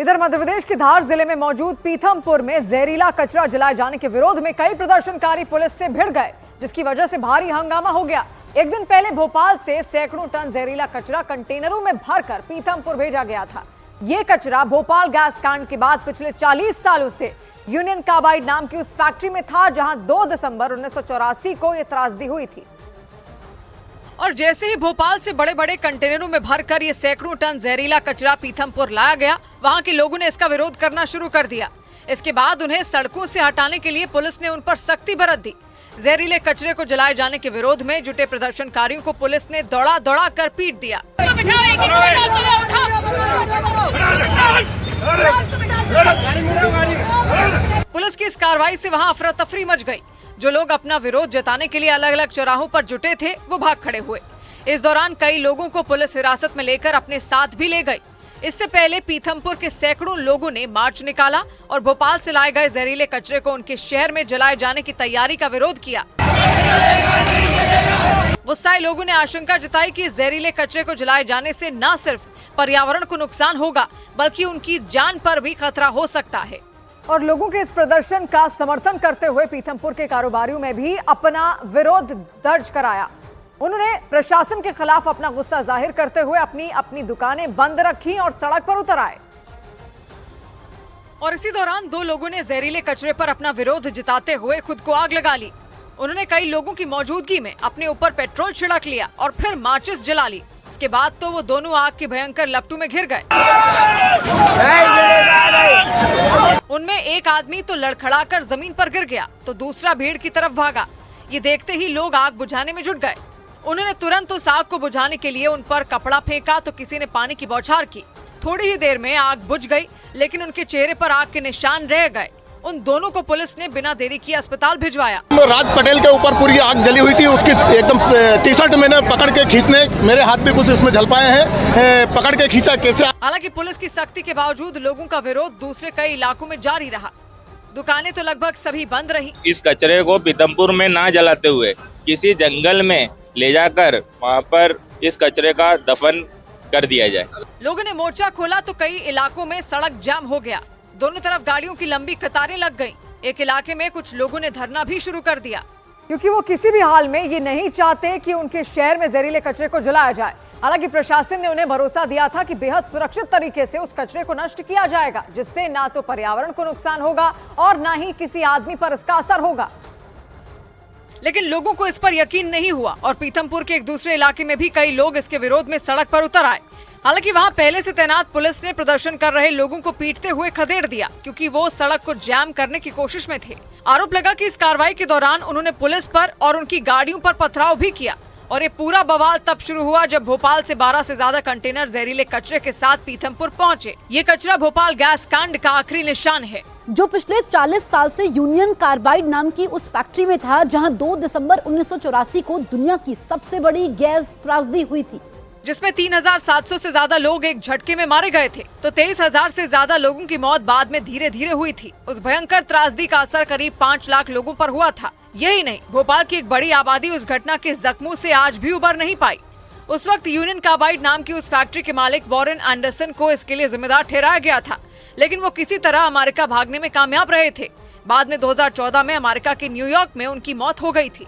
इधर मध्य प्रदेश के धार जिले में मौजूद पीथमपुर में जहरीला कचरा जलाए जाने के विरोध में कई प्रदर्शनकारी पुलिस से भिड़ गए, जिसकी वजह से भारी हंगामा हो गया। एक दिन पहले भोपाल से सैकड़ों टन जहरीला कचरा कंटेनरों में भरकर पीथमपुर भेजा गया था। ये कचरा भोपाल गैस कांड के बाद पिछले 40 सालों से यूनियन कार्बाइड नाम की उस फैक्ट्री में था, जहां 2 दिसंबर 1984 को यह त्रासदी हुई थी। और जैसे ही भोपाल से बड़े बड़े कंटेनरों में भरकर ये सैकड़ों टन जहरीला कचरा पीथमपुर लाया गया, वहां के लोगों ने इसका विरोध करना शुरू कर दिया। इसके बाद उन्हें सड़कों से हटाने के लिए पुलिस ने उन पर सख्ती बरत दी। जहरीले कचरे को जलाए जाने के विरोध में जुटे प्रदर्शनकारियों को पुलिस ने दौड़ा दौड़ा कर पीट दिया। पुलिस की इस कार्रवाई से वहां अफरा तफरी मच गई। जो लोग अपना विरोध जताने के लिए अलग अलग चौराहों पर जुटे थे, वो भाग खड़े हुए। इस दौरान कई लोगों को पुलिस हिरासत में लेकर अपने साथ भी ले गई। इससे पहले पीथमपुर के सैकड़ों लोगों ने मार्च निकाला और भोपाल से लाए गए जहरीले कचरे को उनके शहर में जलाए जाने की तैयारी का विरोध किया। गुस्साए लोगों ने आशंका जताई कि जहरीले कचरे को जलाए जाने से न सिर्फ पर्यावरण को नुकसान होगा, बल्कि उनकी जान पर भी खतरा हो सकता है। और लोगों के इस प्रदर्शन का समर्थन करते हुए पीथमपुर के कारोबारियों में भी अपना विरोध दर्ज कराया। उन्होंने प्रशासन के खिलाफ अपना गुस्सा जाहिर करते हुए अपनी दुकानें बंद रखी और सड़क पर उतर आए। और इसी दौरान 2 लोगों ने जहरीले कचरे पर अपना विरोध जताते हुए खुद को आग लगा ली। उन्होंने कई लोगों की मौजूदगी में अपने ऊपर पेट्रोल छिड़क लिया और फिर माचिस जला ली। इसके बाद तो वो दोनों आग की भयंकर लपटों में घिर गए। उनमें एक आदमी तो लड़खड़ाकर जमीन पर गिर गया, तो दूसरा भीड़ की तरफ भागा। ये देखते ही लोग आग बुझाने में जुट गए। उन्होंने तुरंत उस आग को बुझाने के लिए उन पर कपड़ा फेंका, तो किसी ने पानी की बौछार की। थोड़ी ही देर में आग बुझ गई, लेकिन उनके चेहरे पर आग के निशान रह गए। उन दोनों को पुलिस ने बिना देरी किए अस्पताल भिजवाया। राज पटेल के ऊपर पूरी आग जली हुई थी, उसकी एकदम टी-शर्ट मैंने पकड़ के खींचने, मेरे हाथ भी कुछ इसमें झल पाए हैं, पकड़ के खींचा कैसे। हालांकि पुलिस की सख्ती के बावजूद लोगों का विरोध दूसरे कई इलाकों में जारी रहा। दुकानें तो लगभग सभी बंद रही। इस कचरे को पीथमपुर में ना जलाते हुए किसी जंगल में ले जाकर वहाँ पर इस कचरे का दफन कर दिया जाए। लोगों ने मोर्चा खोला तो कई इलाकों में सड़क जाम हो गया। दोनों तरफ गाड़ियों की लंबी कतारें लग गईं। एक इलाके में कुछ लोगों ने धरना भी शुरू कर दिया, क्योंकि वो किसी भी हाल में ये नहीं चाहते कि उनके शहर में जहरीले कचरे को जलाया जाए। हालांकि प्रशासन ने उन्हें भरोसा दिया था कि बेहद सुरक्षित तरीके से उस कचरे को नष्ट किया जाएगा, जिससे ना तो पर्यावरण को नुकसान होगा और ना ही किसी आदमी पर इसका असर होगा। लेकिन लोगों को इस पर यकीन नहीं हुआ और पीथमपुर के एक दूसरे इलाके में भी कई लोग इसके विरोध में सड़क पर उतर आए। हालांकि वहां पहले से तैनात पुलिस ने प्रदर्शन कर रहे लोगों को पीटते हुए खदेड़ दिया, क्योंकि वो सड़क को जाम करने की कोशिश में थे। आरोप लगा कि इस कार्रवाई के दौरान उन्होंने पुलिस पर और उनकी गाड़ियों पर पथराव भी किया। और ये पूरा बवाल तब शुरू हुआ जब भोपाल से 12 से ज्यादा कंटेनर जहरीले कचरे के साथ पीथमपुर पहुंचे। ये कचरा भोपाल गैस कांड का आखिरी निशान है, जो पिछले 40 साल से यूनियन कार्बाइड नाम की उस फैक्ट्री में था, जहां 2 दिसंबर 1984 को दुनिया की सबसे बड़ी गैस त्रासदी हुई थी, जिसमें 3700 से ज्यादा लोग एक झटके में मारे गए थे, तो 23,000 से ज्यादा लोगों की मौत बाद में धीरे धीरे हुई थी। उस भयंकर त्रासदी का असर करीब 5 लाख लोगों पर हुआ था। यही नहीं, भोपाल की एक बड़ी आबादी उस घटना के जख्मों से आज भी उबर नहीं पाई। उस वक्त यूनियन कार्बाइड नाम की उस फैक्ट्री के मालिक वॉरेन एंडरसन को इसके लिए जिम्मेदार ठहराया गया था, लेकिन वो किसी तरह अमेरिका भागने में कामयाब रहे थे। बाद में 2014 में अमेरिका के न्यूयॉर्क में उनकी मौत हो गई थी।